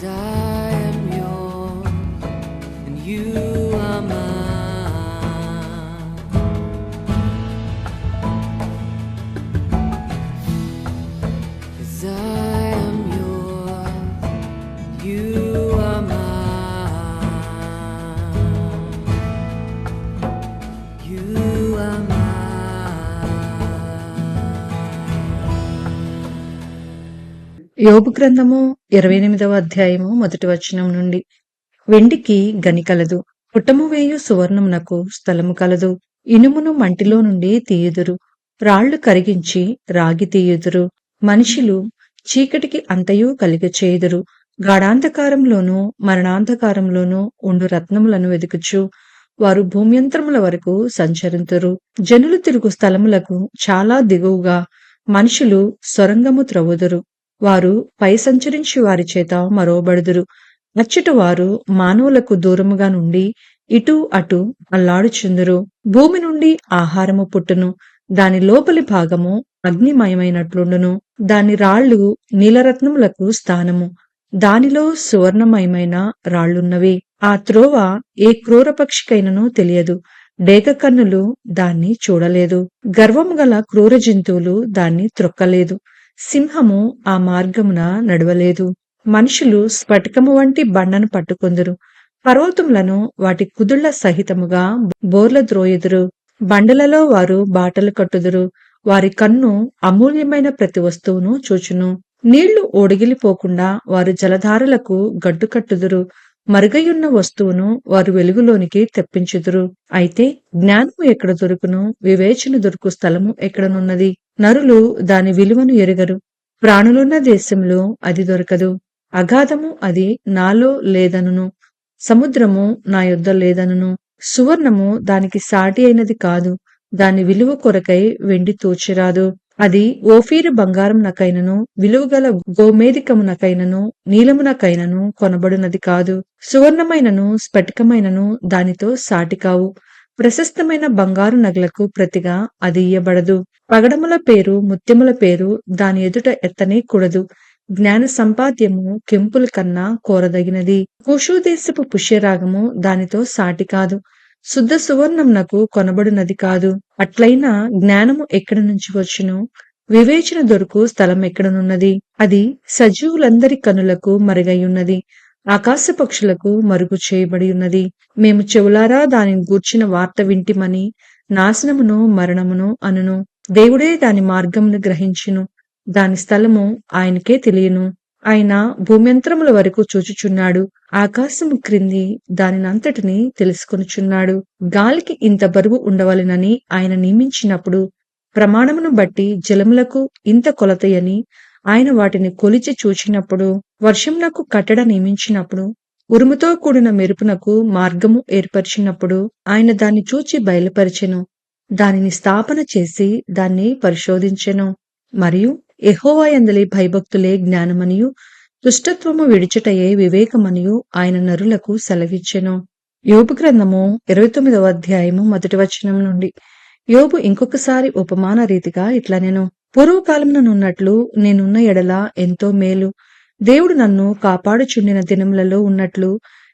'Cause I am yours and you are mine. 'Cause I am yours, you are mine. You are mine. యోబు గ్రంథము 28వ అధ్యాయము మొదటి వచనం నుండి. వెండికి గని కలదు, పుట్టము వేయు సువర్ణమునకు స్థలము కలదు. ఇనుమును మంటిలో నుండి తీయుదురు, రాళ్లు కరిగించి రాగి తీయుదురు. మనుషులు చీకటికి అంతయు కలిగచేయుదురు, గాఢాంధకారంలోనూ మరణాంధకారంలోనూ ఉండు రత్నములను వెదుకుచు వారు భూమ్యంతరముల వరకు సంచరింతురు. జనులు తిరుగు స్థలములకు చాలా దిగువగా మనుషులు సొరంగము త్రవ్వుదురు. వారు పై సంచరించి వారి చేత మరోబడుదురు. అచ్చట వారు మానవులకు దూరముగా నుండి ఇటు అటు అల్లాడుచుందురు. భూమి నుండి ఆహారము పుట్టును, దాని లోపలి భాగము అగ్నిమయమైనట్లుండును. దాని రాళ్లు నీలరత్నములకు స్థానము, దానిలో సువర్ణమయమైన రాళ్లున్నవి. ఆ త్రోవ ఏ క్రూర పక్షికైనను తెలియదు, డేగ కన్నులు దాన్ని చూడలేదు. గర్వము గల క్రూర జంతువులు దాన్ని త్రొక్కలేదు, సింహము ఆ మార్గమున నడవలేదు. మనుషులు స్ఫటికము వంటి బండను పట్టుకొందురు, పర్వతములను వాటి కుదుళ్ల సహితముగా బోర్ల ద్రోయుదురు. బండలలో వారు బాటలు కట్టుదురు, వారి కన్ను అమూల్యమైన ప్రతి వస్తువును చూచును. నీళ్లు ఓడిగిలిపోకుండా వారు జలధారలకు గడ్డు కట్టుదురు, మరుగయున్న వస్తువును వారు వెలుగులోనికి తెప్పించుదురు. అయితే జ్ఞానము ఎక్కడ దొరుకును, వివేచన దొరుకు స్థలము ఎక్కడనున్నది? నరులు దాని విలువను ఎరుగరు, ప్రాణులున్న దేశంలో అది దొరకదు. అగాధము అది నాలో లేదనును, సముద్రము నా యొద్ద లేదనును. సువర్ణము దానికి సాటి అయినది కాదు, దాని విలువ కొరకై వెండి తూచిరాదు. అది ఓఫీరు బంగారమునకైనను విలువగల గోమేధికమునకైనను నీలమునకైనను కొనబడినది కాదు. సువర్ణమైనను స్ఫటికమైనను దానితో సాటి కావు. ప్రశస్తమైన బంగారు నగలకు ప్రతిగా అది ఇయ్యబడదు. పగడముల పేరు ముత్యముల పేరు దాని ఎదుట ఎత్తనే కూడదు. జ్ఞాన సంపాద్యము కెంపుల కన్నా కోరదగినది. కుషు దేశపు పుష్యరాగము దానితో సాటి కాదు, శుద్ధ సువర్ణమునకు కొనబడినది కాదు. అట్లయినా జ్ఞానము ఎక్కడి నుంచి వచ్చును, వివేచన దొరుకు స్థలం ఎక్కడనున్నది? అది సజీవులందరి కనులకు మరుగైయున్నది, ఆకాశ పక్షులకు మరుగు చేయబడి ఉన్నది. మేము చెవులారా దానిని గూర్చిన వార్త వింటిమని నాశనమును మరణమును అనును. దేవుడే దాని మార్గమును గ్రహించును, దాని స్థలము ఆయనకే తెలియను. ఆయన భూమ్యంతరముల వరకు చూచుచున్నాడు, ఆకాశము క్రింది దానినంతటిని తెలుసుకొనుచున్నాడు. గాలికి ఇంత బరువు ఉండవలెనని ఆయన నియమించినప్పుడు, ప్రమాణమును బట్టి జలములకు ఇంత కొలతయని ఆయన వాటిని కొలిచి చూచినప్పుడు, వర్షమునకు కట్టడ నియమించినప్పుడు, ఉరుముతో కూడిన మెరుపునకు మార్గము ఏర్పరిచినప్పుడు ఆయన దాన్ని చూచి బయలుపరిచెను, దానిని స్థాపన చేసి దాన్ని పరిశోధించెను. మరియు యెహోవా యందలి భయభక్తులే జ్ఞానమనియు దుష్టత్వము విడిచుటయే వివేకమనియు ఆయన నరులకు సెలవిచ్చెను. యోబు గ్రంథము 29వ అధ్యాయము మొదటి వచనం నుండి. యోబు ఇంకొకసారి ఉపమాన రీతిగా ఇట్లనెను. పూర్వకాలముననున్నట్లు నేనున్న ఎడల ఎంతో మేలు, దేవుడు నన్ను కాపాడుచుండిన దినములలో ఉన్నట్లు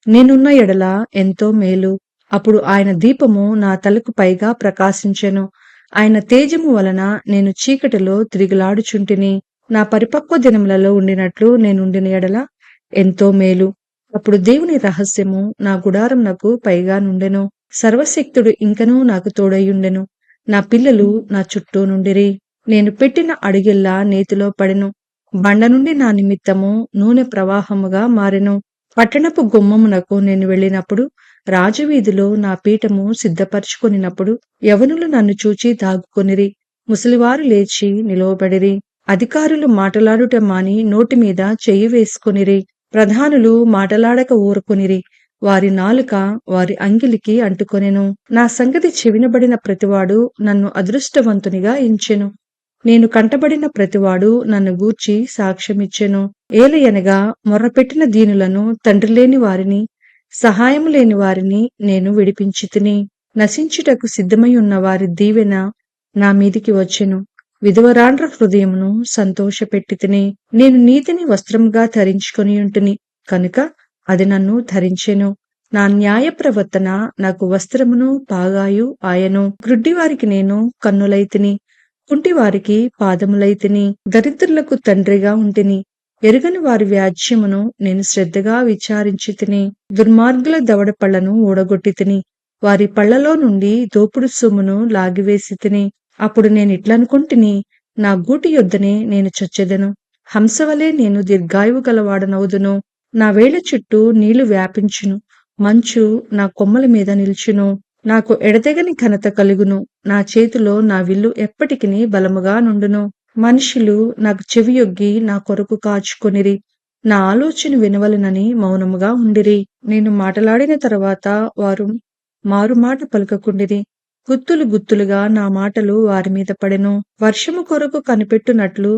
నేనున్న ఎడల ఎంతో మేలు. అప్పుడు ఆయన దీపము నా తలకు పైగా ప్రకాశించెను, ఆయన తేజము వలన నేను చీకటిలో తిరిగిలాడుచుంటిని. నా పరిపక్వ దినములలో ఉండినట్లు నేనుండిన ఎడల ఎంతో మేలు. అప్పుడు దేవుని రహస్యము నా గుడారమునకు పైగా నుండెను, సర్వశక్తుడు ఇంకనూ నాకు తోడయుండెను. నా పిల్లలు నా చుట్టూ నుండిరి, నేను పెట్టిన అడుగెల్లా నేతిలో పడెను. బండ నుండి నా నిమిత్తము నూనె ప్రవాహముగా మారెను. పట్టణపు గుమ్మమునకు నేను వెళ్ళినప్పుడు, రాజవీధిలో నా పీఠము సిద్ధపరచుకొనినప్పుడు యవనులు నన్ను చూచి దాగుకొనిరి, ముసలివారు లేచి నిలువబడిరి. అధికారులు మాటలాడుట మాని నోటి మీద చెయ్యి వేసుకొనిరి, ప్రధానులు మాటలాడక ఊరుకొనిరి, వారి నాలుక వారి అంగిలికి అంటుకొనెను. నా సంగతి చెవినబడిన ప్రతివాడు నన్ను అదృష్టవంతునిగా ఎంచెను, నేను కంటబడిన ప్రతివాడు నన్ను గూర్చి సాక్ష్యమిచ్చెను. ఏలయనగా మొర్రపెట్టిన దీనులను, తండ్రి లేని వారిని, సహాయము లేని వారిని నేను విడిపించితిని. నశించుటకు సిద్ధమై ఉన్న వారి దీవెన నా మీదికి వచ్చెను. విధవరాండ్ర హృదయమును సంతోషపెట్టితిని. నేను నీతిని వస్త్రముగా ధరించుకొనియుంటిని, కనుక అది నన్ను ధరించెను. నా న్యాయ ప్రవర్తన నాకు వస్త్రమును పాగాయు ఆయను. గ్రుడ్డివారికి నేను కన్నులైతిని, కుంటివారికి పాదములైతిని, దరిద్రులకు తండ్రిగా ఉంటిని. ఎరుగని వారి వ్యాజ్యమును నేను శ్రద్ధగా విచారించి తిని, దుర్మార్గుల దవడ పళ్లను ఊడగొట్టి తిని, వారి పళ్లలో నుండి దోపుడు సొమ్మును లాగివేసి తిని. అప్పుడు నేనిట్లనుకొంటిని, నా గూటి యొద్దనే నేను చచ్చెదను, హంసవలే నేను దీర్ఘాయువు గలవాడనవుదును. నా వేళ్ల చుట్టూ నీళ్లు వ్యాపించును, మంచు నా కొమ్మల మీద నిల్చును. నాకు ఎడతెగని ఘనత కలుగును, నా చేతిలో నా విల్లు ఎప్పటికిని బలముగా నుండును. మనుషులు నాకు చెవియొగ్గి నా కొరకు కాచుకొనిరి, నా ఆలోచన వినవలెనని మౌనముగా ఉండిరి. నేను మాటలాడిన తరువాత వారు మారుమాట పలుకకుండిరి. గుత్తులు గుత్తులుగా నా మాటలు వారి మీద పడెను. వర్షము కొరకు కనిపెట్టునట్లు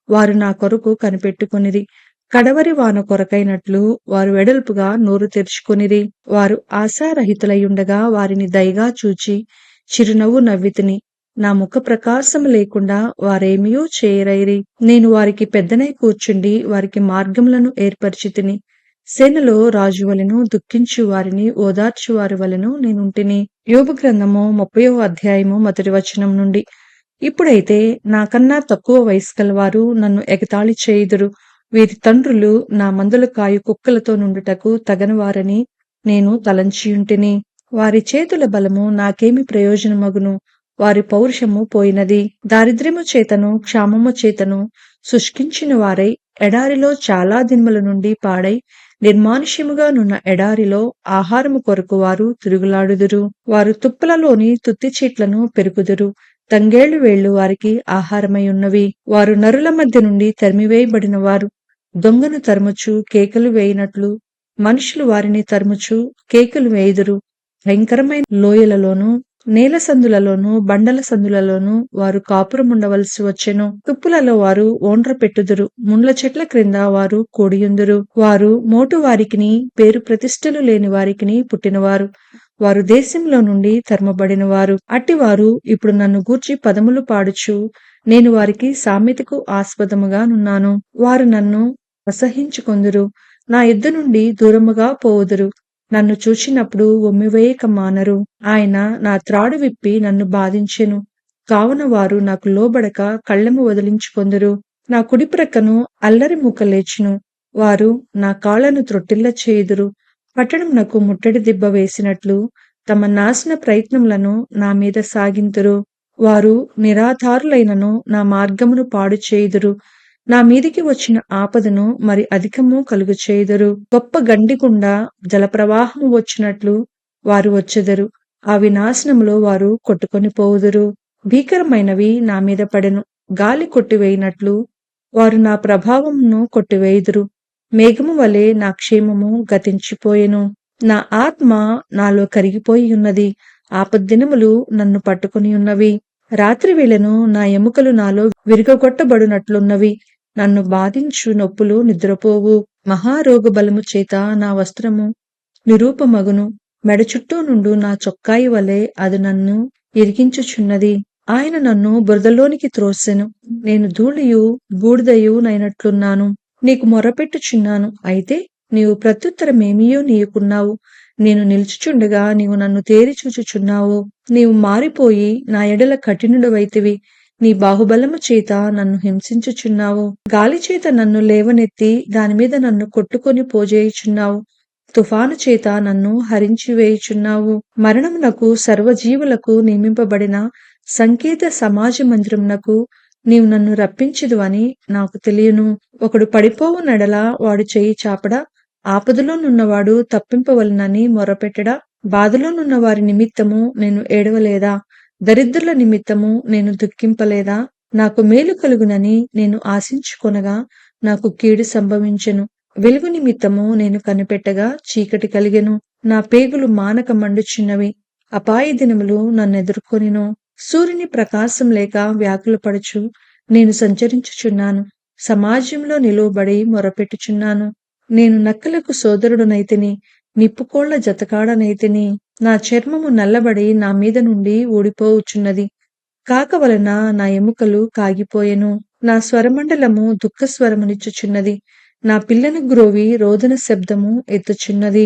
వారు నా కొరకు కనిపెట్టుకొనిరి. కడవరి వాన కొరకైనట్లు వారు వెడల్పుగా నోరు తెరుచుకొనిరి. వారు ఆశారహితులైయుండగా వారిని దయగా చూచి చిరునవ్వు నవ్వితిని. నా ముఖ ప్రకాశము లేకుండా వారేమియూ చేయరైరి. నేను వారికి పెద్దనై కూర్చుండి వారికి మార్గములను ఏర్పరిచితిని. సేనలో రాజు వలెను దుఃఖించు వారిని ఓదార్చు వారి వలెను నేనుంటిని. యోబు గ్రంథము 30వ అధ్యాయము మొదటి వచనం నుండి. ఇప్పుడైతే నాకన్నా తక్కువ వయసు గలవారు నన్ను ఎగతాళి చేయుదురు. వీరి తండ్రులు నా మందలు కాయు కుక్కలతో నుండుటకు తగనివారని నేను తలంచియుంటిని. వారి చేతుల బలము నాకేమి ప్రయోజనమగును? వారి పౌరుషము పోయినది. దారిద్ర్యము చేతను క్షామము చేతను శుష్కించిన వారై ఎడారిలో చాలా దినముల నుండి పాడై నిర్మానుష్యముగా నున్న ఎడారిలో ఆహారము కొరకు వారు తిరుగులాడుదురు. వారు తుప్పలలోని తుత్తి చెట్లను పెరుకుదురు. తంగేళ్లు వేళ్లు వారికి ఆహారమై ఉన్నవి. వారు నరుల మధ్య నుండి తరిమివేయబడిన వారు. దొంగను తరుముచు కేకలు వేయినట్లు మనుషులు వారిని తరుముచు కేకలు వేయుదురు. భయంకరమైన లోయలలోను నేల సందులలోను బండల సందులలోను వారు కాపురముండవలసి వచ్చెను. తుప్పులలో వారు ఓండ్ర పెట్టుదురు. ముండ్ల చెట్ల క్రింద వారు కూడియుందురు. వారు మోటు వారికిని పేరు ప్రతిష్టలు లేని వారికిని పుట్టినవారు. వారు దేశంలో నుండి తరమబడిన వారు. అట్టివారు ఇప్పుడు నన్ను గూర్చి పదములు పాడుచు నేను వారికి సామెతకు ఆస్పదముగా నున్నాను. వారు నన్ను అసహించుకొందురు, నా యుద్ధ నుండి దూరముగా పోవుదురు. నన్ను చూచినప్పుడు ఒమ్మివేయక మానరు. ఆయన నా త్రాడు విప్పి నన్ను బాధించెను. కావున వారు నాకు లోబడక కళ్ళెము వదిలించుకొందురు. నా కుడి ప్రక్కను అల్లరి మూక లేచును. వారు నా కాళ్లను త్రొట్టిల్ల చేయుదురు. పట్టణమునకు ముట్టడి దిబ్బ వేసినట్లు తమ నాశన ప్రయత్నములను నా మీద సాగింతురు. వారు నిరాధారులైనను నా మార్గమును పాడు చేయుదురు. నా మీదికి వచ్చిన ఆపదను మరి అధికము కలుగు చేయుదురు. గొప్ప గండిగుండా జలప్రవాహము వచ్చినట్లు వారు వచ్చెదరు. ఆ వినాశనములో వారు కొట్టుకొని పోవుదురు. భీకరమైనవి నా మీద పడెను. గాలి కొట్టివేయినట్లు వారు నా ప్రభావమును కొట్టివేయుదురు. మేఘము వలె నా క్షేమము గతించిపోయెను. నా ఆత్మ నాలో కరిగిపోయి ఉన్నది. ఆపద్దినములు నన్ను పట్టుకొని ఉన్నవి. రాత్రి వేళను నా ఎముకలు నాలో విరుగగొట్టబడినట్లున్నవి. నన్ను బాధించు నొప్పులు నిద్రపోవు. మహారోగ బలము చేత నా వస్త్రము నిరూపమగును. మెడ చుట్టూ నుండు నా చొక్కాయి వలె అది నన్ను ఇరిగించుచున్నది. ఆయన నన్ను బురదలోనికి త్రోసెను. నేను ధూళియు బూడిదయు నైనట్లున్నాను. నీకు మొరపెట్టుచున్నాను, అయితే నీవు ప్రత్యుత్తరమేమియో నీయుకున్నావు. నేను నిలుచుచుండగా నీవు నన్ను తేరి చూచుచున్నావు. నీవు మారిపోయి నా ఎడల కఠినుడవైతివి. నీ బాహుబలము చేత నన్ను హింసించుచున్నావు. గాలి చేత నన్ను లేవనెత్తి దానిమీద నన్ను కొట్టుకొని పోజేయుచున్నావు. తుఫాను చేత నన్ను హరించి వేయుచున్నావు. మరణమునకు సర్వజీవులకు నియమింపబడిన సంకేత సమాజ మందిరమునకు నీవు నన్ను రప్పించదు అని నాకు తెలియను. ఒకడు పడిపోవు నడల వాడు చేయి చాపడా? ఆపదలో నున్నవాడు తప్పింపవలనని మొరపెట్టడా? బాధలో నున్న వారి నిమిత్తము నేను ఏడవలేదా? దరిద్రుల నిమిత్తము నేను దుఃఖింపలేదా? నాకు మేలు కలుగునని నేను ఆశించుకొనగా నాకు కీడు సంభవించెను. వెలుగు నిమిత్తము నేను కనిపెట్టగా చీకటి కలిగెను. నా పేగులు మానక మండుచున్నవి. అపాయ దినములు నన్నెదుర్కొనిను. సూర్యుని ప్రకాశం లేక వ్యాకుల పడుచు నేను సంచరించుచున్నాను. సమాజంలో నిలువబడి మొరపెట్టుచున్నాను. నేను నక్కలకు సోదరుడునైతిని, నిప్పుకోళ్ల జతకాడనైతిని. నా చర్మము నల్లబడి నా మీద నుండి ఊడిపోవుచున్నది. కాక వలన నా ఎముకలు కాగిపోయెను. నా స్వరమండలము దుఃఖస్వరమునిచ్చుచున్నది. నా పిల్లన గ్రోవి రోదన శబ్దము ఎత్తుచున్నది.